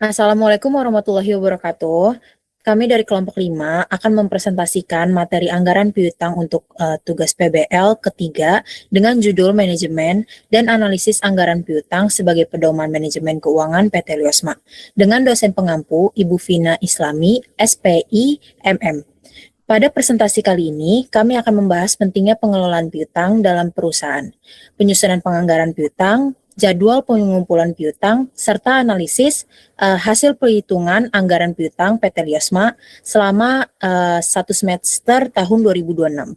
Assalamualaikum warahmatullahi wabarakatuh. Kami dari kelompok 5 akan mempresentasikan materi anggaran piutang untuk tugas PBL ketiga dengan judul Manajemen dan Analisis Anggaran Piutang sebagai Pedoman Manajemen Keuangan PT Liosma dengan dosen pengampu Ibu Vina Islami, SPI, MM. Pada presentasi kali ini, kami akan membahas pentingnya pengelolaan piutang dalam perusahaan, penyusunan penganggaran piutang, jadwal pengumpulan piutang, serta analisis hasil perhitungan anggaran piutang PT Liosma selama satu semester tahun 2026.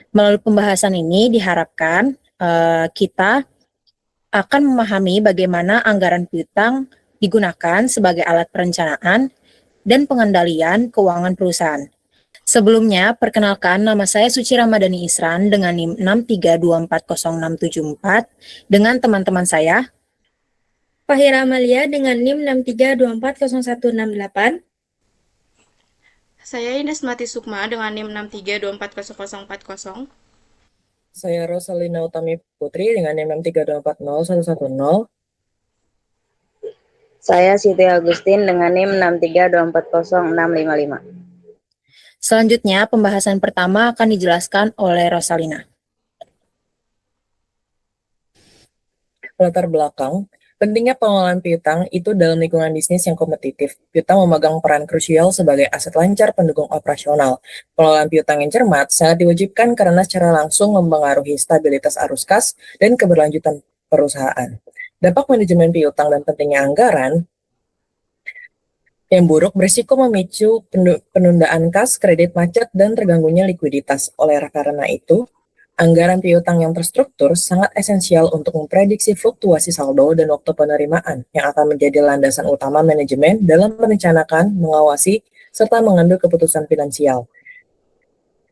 Melalui pembahasan ini diharapkan kita akan memahami bagaimana anggaran piutang digunakan sebagai alat perencanaan dan pengendalian keuangan perusahaan. Sebelumnya, perkenalkan nama saya Suci Ramadhani Isran dengan NIM 6324064 dengan teman-teman saya. Fahira Amalia dengan NIM 632400168. Saya Ines Mati Sukma dengan NIM 632400040. Saya Rosalina Utami Putri dengan NIM 632401110. Saya Siti Agustin dengan NIM 632400655. Selanjutnya, pembahasan pertama akan dijelaskan oleh Rosalina. Latar belakang, pentingnya pengelolaan piutang itu dalam lingkungan bisnis yang kompetitif. Piutang memegang peran krusial sebagai aset lancar pendukung operasional. Pengelolaan piutang yang cermat sangat diwajibkan karena secara langsung mempengaruhi stabilitas arus kas dan keberlanjutan perusahaan. Dampak manajemen piutang dan pentingnya anggaran yang buruk berisiko memicu penundaan kas, kredit macet, dan terganggunya likuiditas. Oleh karena itu, anggaran piutang yang terstruktur sangat esensial untuk memprediksi fluktuasi saldo dan waktu penerimaan yang akan menjadi landasan utama manajemen dalam merencanakan, mengawasi, serta mengambil keputusan finansial.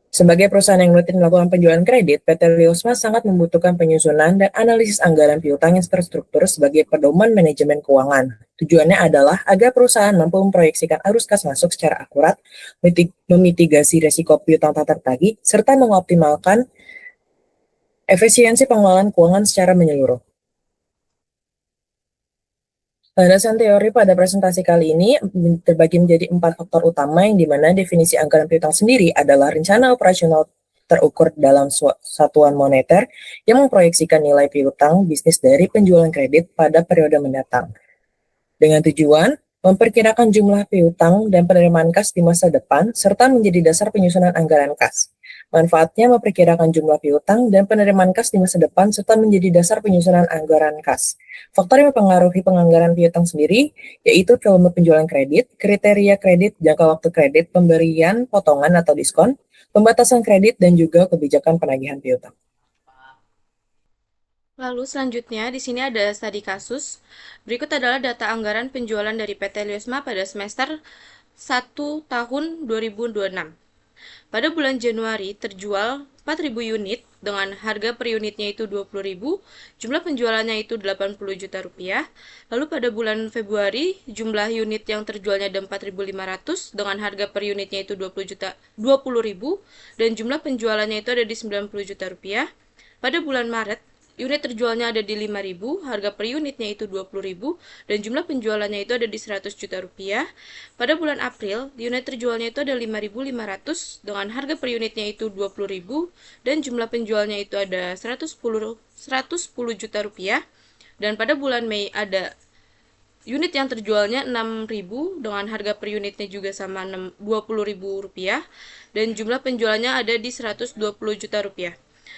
Sebagai perusahaan yang rutin melakukan penjualan kredit, PT Liosma sangat membutuhkan penyusunan dan analisis anggaran piutang yang terstruktur sebagai pedoman manajemen keuangan. Tujuannya adalah agar perusahaan mampu memproyeksikan arus kas masuk secara akurat, memitigasi risiko piutang tak tertagih, serta mengoptimalkan efisiensi pengelolaan keuangan secara menyeluruh. Landasan teori pada presentasi kali ini terbagi menjadi 4 faktor utama yang dimana definisi anggaran piutang sendiri adalah rencana operasional terukur dalam satuan moneter yang memproyeksikan nilai piutang bisnis dari penjualan kredit pada periode mendatang. Dengan tujuan memperkirakan jumlah piutang dan penerimaan kas di masa depan serta menjadi dasar penyusunan anggaran kas. Manfaatnya memperkirakan jumlah piutang dan penerimaan kas di masa depan serta menjadi dasar penyusunan anggaran kas. Faktor yang mempengaruhi penganggaran piutang sendiri yaitu volume penjualan kredit, kriteria kredit, jangka waktu kredit, pemberian potongan atau diskon, pembatasan kredit, dan juga kebijakan penagihan piutang. Lalu selanjutnya di sini ada studi kasus. Berikut adalah data anggaran penjualan dari PT Liosma pada semester 1 tahun 2026. Pada bulan Januari terjual 4.000 unit dengan harga per unitnya itu 20.000, jumlah penjualannya itu 80 juta rupiah. Lalu pada bulan Februari jumlah unit yang terjualnya ada 4.500 dengan harga per unitnya itu 20.000 dan jumlah penjualannya itu ada di 90 juta rupiah. Pada bulan Maret unit terjualnya ada di 5.000, harga per unitnya itu 20.000 dan jumlah penjualannya itu ada di 100 juta rupiah. Pada bulan April, unit terjualnya itu ada 5.500 dengan harga per unitnya itu 20.000 dan jumlah penjualnya itu ada 110 juta rupiah. Dan pada bulan Mei ada unit yang terjualnya 6.000 dengan harga per unitnya juga sama 20.000 rupiah dan jumlah penjualannya ada di 120 juta rupiah.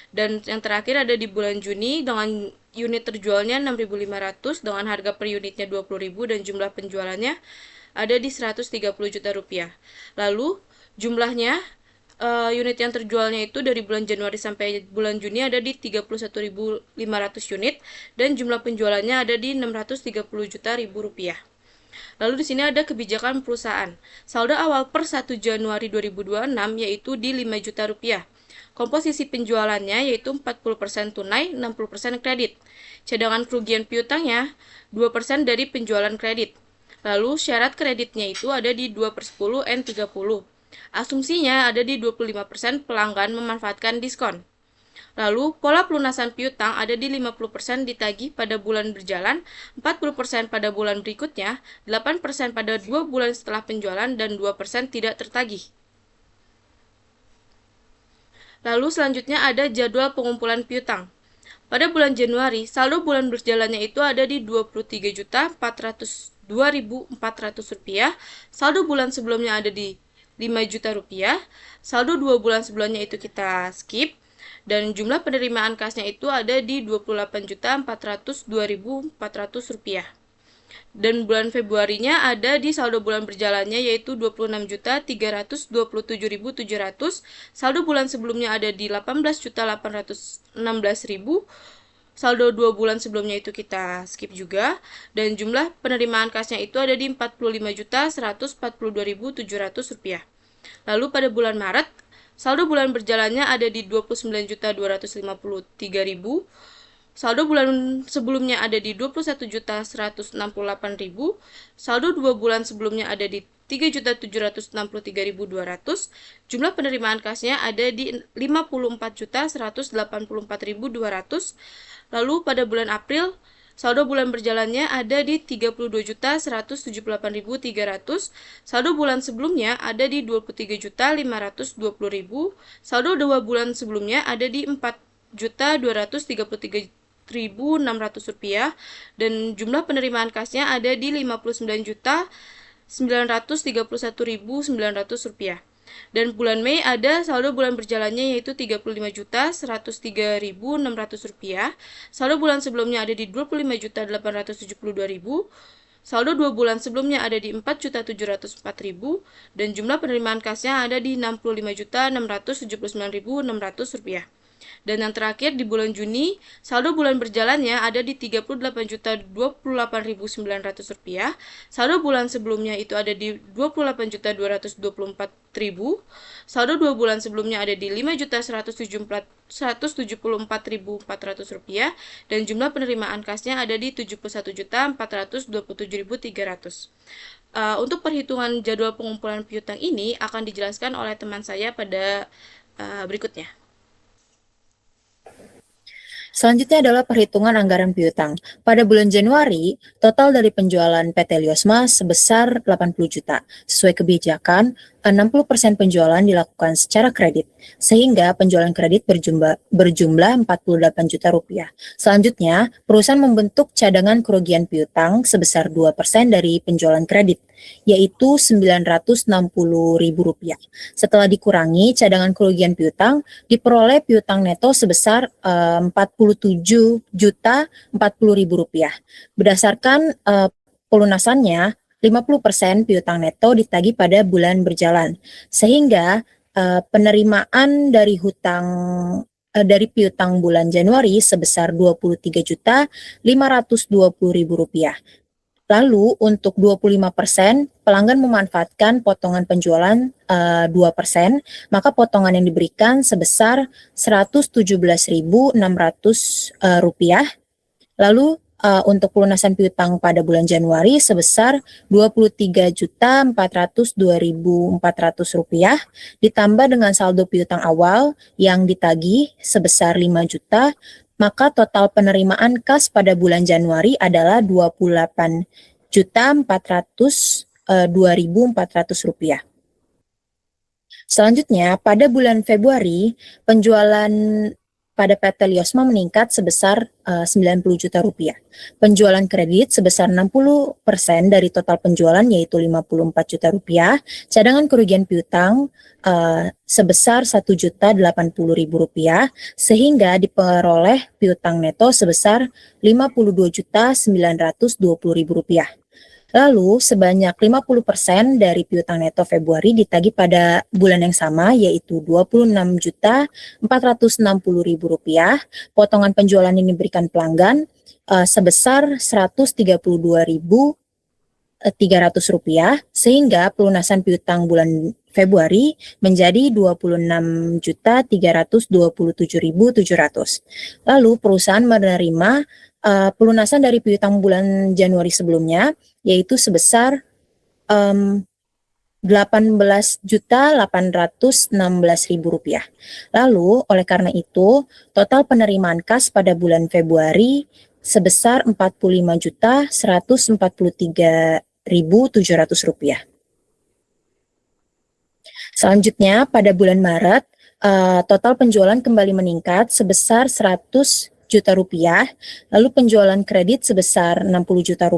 Dan yang terakhir ada di bulan Juni dengan unit terjualnya 6.500 dengan harga per unitnya 20.000 dan jumlah penjualannya ada di 130 juta rupiah. Lalu jumlahnya unit yang terjualnya itu dari bulan Januari sampai bulan Juni ada di 31.500 unit dan jumlah penjualannya ada di 630 juta rupiah. Lalu di sini ada kebijakan perusahaan. Saldo awal per 1 Januari 2026 yaitu di 5 juta rupiah. Komposisi penjualannya yaitu 40% tunai, 60% kredit. Cadangan kerugian piutangnya 2% dari penjualan kredit. Lalu syarat kreditnya itu ada di 2/10 N30. Asumsinya ada di 25% pelanggan memanfaatkan diskon. Lalu, pola pelunasan piutang ada di 50% ditagih pada bulan berjalan, 40% pada bulan berikutnya, 8% pada 2 bulan setelah penjualan, dan 2% tidak tertagih. Lalu selanjutnya ada jadwal pengumpulan piutang. Pada bulan Januari, saldo bulan berjalannya itu ada di Rp23.402.400, saldo bulan sebelumnya ada di Rp5.000.000, saldo 2 bulan sebelumnya itu kita skip, dan jumlah penerimaan kasnya itu ada di Rp28.402.400. Dan bulan Februarinya ada di saldo bulan berjalannya yaitu Rp26.327.700, saldo bulan sebelumnya ada di Rp18.816.000, saldo 2 bulan sebelumnya itu kita skip juga, dan jumlah penerimaan kasnya itu ada di Rp45.142.700. Lalu pada bulan Maret, saldo bulan berjalannya ada di Rp29.253.000, saldo bulan sebelumnya ada di Rp21.168.000, saldo 2 bulan sebelumnya ada di Rp3.763.200, jumlah penerimaan kasnya ada di Rp54.184.200. Lalu pada bulan April, saldo bulan berjalannya ada di Rp32.178.300, saldo bulan sebelumnya ada di Rp23.520.000, saldo 2 bulan sebelumnya ada di Rp4.233.600, dan jumlah penerimaan kasnya ada di Rp59.931.900. Dan bulan Mei ada saldo bulan berjalannya yaitu Rp35.103.600, saldo bulan sebelumnya ada di Rp25.872.000, saldo 2 bulan sebelumnya ada di Rp4.704.000, dan jumlah penerimaan kasnya ada di Rp65.679.600. Dan yang terakhir di bulan Juni, saldo bulan berjalannya ada di Rp38.028.900, saldo bulan sebelumnya itu ada di Rp28.224.000, saldo 2 bulan sebelumnya ada di Rp5.174.400, dan jumlah penerimaan kasnya ada di Rp71.427.300. Untuk perhitungan jadwal pengumpulan piutang ini akan dijelaskan oleh teman saya pada berikutnya. Selanjutnya adalah perhitungan anggaran piutang. Pada bulan Januari, total dari penjualan PT Liosma sebesar 80 juta. Sesuai kebijakan, 60% penjualan dilakukan secara kredit, sehingga penjualan kredit berjumlah 48 juta rupiah. Selanjutnya, perusahaan membentuk cadangan kerugian piutang sebesar 2% dari penjualan kredit, yaitu Rp960.000. Setelah dikurangi cadangan kerugian piutang, diperoleh piutang neto sebesar Rp47.040.000. Berdasarkan pelunasannya, 50% piutang neto ditagih pada bulan berjalan, sehingga penerimaan dari dari piutang bulan Januari sebesar Rp23.520.000. Lalu untuk 25% pelanggan memanfaatkan potongan penjualan 2%, maka potongan yang diberikan sebesar Rp117.600. Lalu untuk pelunasan piutang pada bulan Januari sebesar Rp23.402.400 ditambah dengan saldo piutang awal yang ditagih sebesar 5 juta, maka total penerimaan kas pada bulan Januari adalah Rp28.402.400. Selanjutnya, pada bulan Februari, penjualan pada PT Liosma meningkat sebesar 90 juta rupiah. Penjualan kredit sebesar 60% dari total penjualan yaitu 54 juta rupiah. Cadangan kerugian piutang sebesar 1.080.000 rupiah, sehingga diperoleh piutang neto sebesar 52.920.000 rupiah. Lalu sebanyak 50% dari piutang neto Februari ditagih pada bulan yang sama yaitu Rp26.460.000. Potongan penjualan yang diberikan pelanggan sebesar Rp132.300, sehingga pelunasan piutang bulan Februari menjadi Rp26.327.700. Lalu perusahaan menerima pelunasan dari piutang bulan Januari sebelumnya yaitu sebesar Rp18.816.000. Lalu, oleh karena itu, total penerimaan kas pada bulan Februari sebesar Rp45.143.700. Selanjutnya, pada bulan Maret, total penjualan kembali meningkat sebesar Rp100 juta, lalu penjualan kredit sebesar Rp60 juta,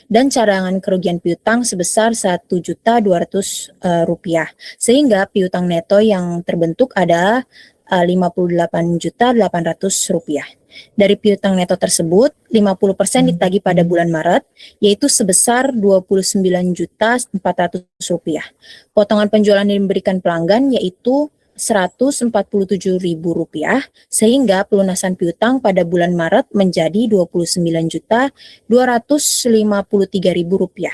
dan cadangan kerugian piutang sebesar Rp1.200.000, sehingga piutang neto yang terbentuk adalah Rp58.800. Dari piutang neto tersebut, 50% ditagih pada bulan Maret, yaitu sebesar Rp29.400. Potongan penjualan yang diberikan pelanggan yaitu Rp147.000, sehingga pelunasan piutang pada bulan Maret menjadi Rp29.253.000.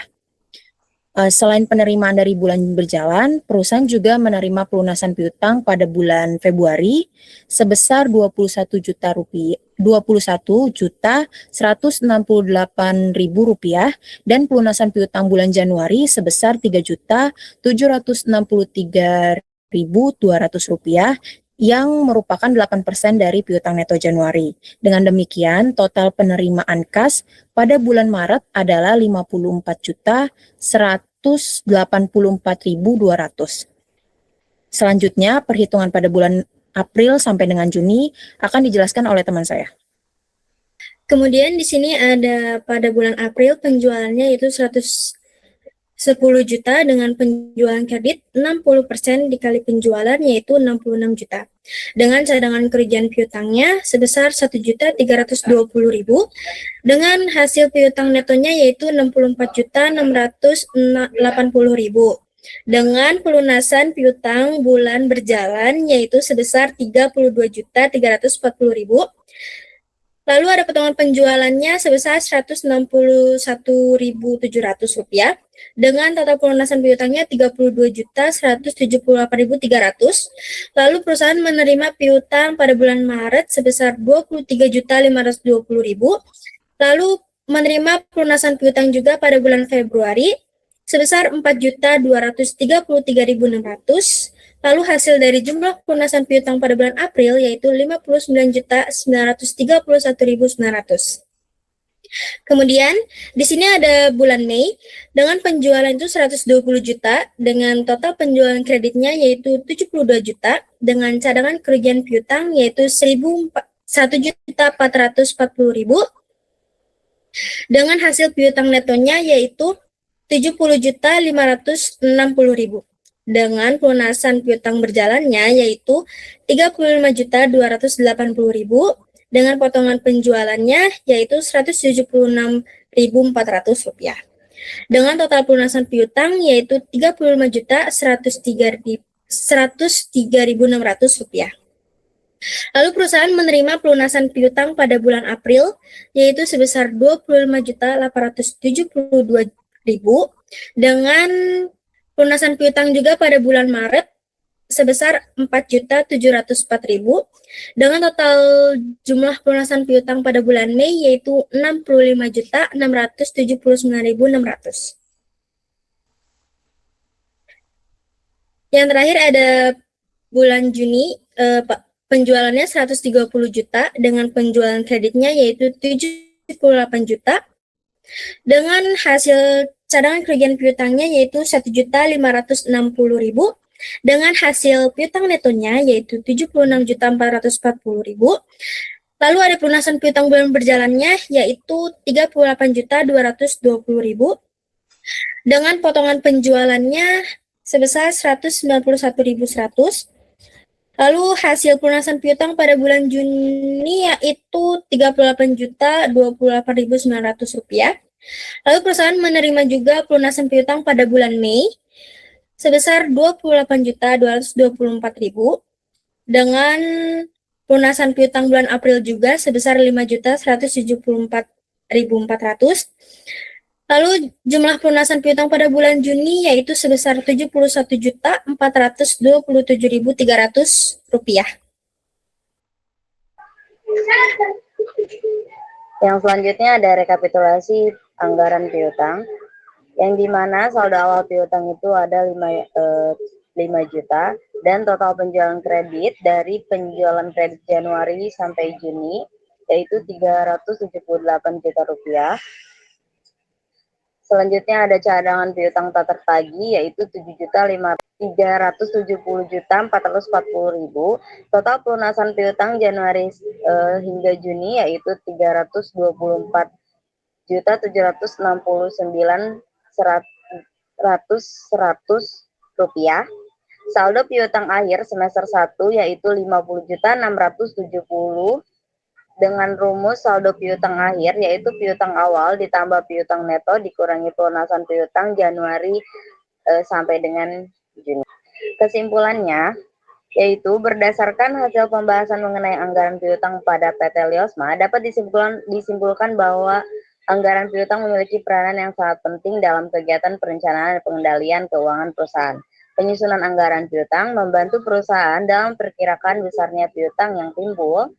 Selain penerimaan dari bulan berjalan, perusahaan juga menerima pelunasan piutang pada bulan Februari sebesar Rp21.168.000 dan pelunasan piutang bulan Januari sebesar Rp3.763.200 yang merupakan 8% dari piutang neto Januari. Dengan demikian, total penerimaan kas pada bulan Maret adalah Rp54.184.200. Selanjutnya, perhitungan pada bulan April sampai dengan Juni akan dijelaskan oleh teman saya. Kemudian di sini ada pada bulan April penjualannya itu 110 juta dengan penjualan kredit 60% dikali penjualan yaitu 66 juta. Dengan cadangan kerugian piutangnya sebesar 1.320.000 dengan hasil piutang netonya yaitu 64.680.000 dengan pelunasan piutang bulan berjalan yaitu sebesar 32.340.000. Lalu ada potongan penjualannya sebesar Rp161.700 dengan total pelunasan piutangnya Rp32.178.300. Lalu perusahaan menerima piutang pada bulan Maret sebesar Rp23.520.000. Lalu menerima pelunasan piutang juga pada bulan Februari sebesar Rp4.233.600. Lalu hasil dari jumlah pelunasan piutang pada bulan April yaitu Rp59.931.900. Kemudian di sini ada bulan Mei dengan penjualan itu 120 juta dengan total penjualan kreditnya yaitu 72 juta dengan cadangan kerugian piutang yaitu 1.440.000 dengan hasil piutang netonya yaitu 70.560.000 dengan pelunasan piutang berjalannya yaitu 35.280.000 dengan potongan penjualannya yaitu Rp176.400 dengan total pelunasan piutang yaitu Rp33.103.600. Lalu perusahaan menerima pelunasan piutang pada bulan April yaitu sebesar Rp25.872.000 dengan pelunasan piutang juga pada bulan Maret sebesar Rp4.704.000 dengan total jumlah pelunasan piutang pada bulan Mei yaitu Rp65.679.600. Yang terakhir ada bulan Juni, penjualannya 130 juta dengan penjualan kreditnya yaitu 78 juta dengan hasil cadangan kerugian piutangnya yaitu 1.560.000 dengan hasil piutang netonya yaitu 76.440.000. Lalu ada pelunasan piutang bulan berjalannya yaitu 38.220.000 dengan potongan penjualannya sebesar 191.100. Lalu hasil pelunasan piutang pada bulan Juni yaitu 38.028.900 rupiah. Lalu perusahaan menerima juga pelunasan piutang pada bulan Mei sebesar 28.224.000 dengan pelunasan piutang bulan April juga sebesar 5.174.400. Lalu jumlah pelunasan piutang pada bulan Juni yaitu sebesar 71.427.300 rupiah. Yang selanjutnya ada rekapitulasi anggaran piutang. yang dimana saldo awal piutang itu ada 5 juta dan total penjualan kredit dari penjualan kredit Januari sampai Juni yaitu 378 juta rupiah. Selanjutnya ada cadangan piutang tak tertagih yaitu 7.370.440.000. Total pelunasan piutang Januari hingga Juni yaitu 324.769.100 rupiah. Saldo piutang akhir semester 1 yaitu 50.670 dengan rumus saldo piutang akhir yaitu piutang awal ditambah piutang neto dikurangi pelunasan piutang Januari sampai dengan Juni. Kesimpulannya yaitu berdasarkan hasil pembahasan mengenai anggaran piutang pada PT Liosma dapat disimpulkan bahwa anggaran piutang memiliki peranan yang sangat penting dalam kegiatan perencanaan dan pengendalian keuangan perusahaan. Penyusunan anggaran piutang membantu perusahaan dalam perkirakan besarnya piutang yang timbul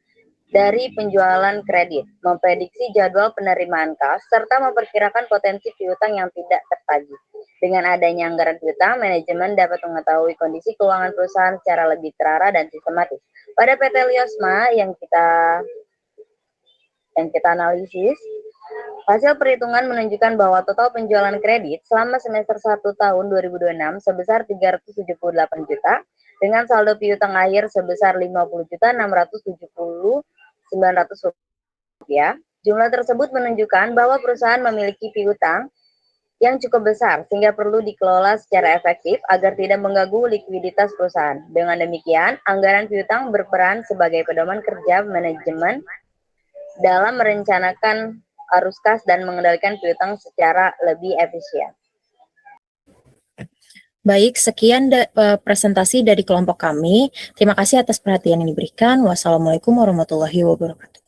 dari penjualan kredit, memprediksi jadwal penerimaan kas, serta memperkirakan potensi piutang yang tidak tertagih. Dengan adanya anggaran piutang, manajemen dapat mengetahui kondisi keuangan perusahaan secara lebih terarah dan sistematis. Pada PT Liosma yang kita analisis, hasil perhitungan menunjukkan bahwa total penjualan kredit selama semester 1 tahun 2026 sebesar 378 juta dengan saldo piutang akhir sebesar 50.670.900 rupiah. Jumlah tersebut menunjukkan bahwa perusahaan memiliki piutang yang cukup besar sehingga perlu dikelola secara efektif agar tidak mengganggu likuiditas perusahaan. Dengan demikian, anggaran piutang berperan sebagai pedoman kerja manajemen dalam merencanakan arus kas dan mengendalikan piutang secara lebih efisien. Baik, sekian presentasi dari kelompok kami. Terima kasih atas perhatian yang diberikan. Wassalamualaikum warahmatullahi wabarakatuh.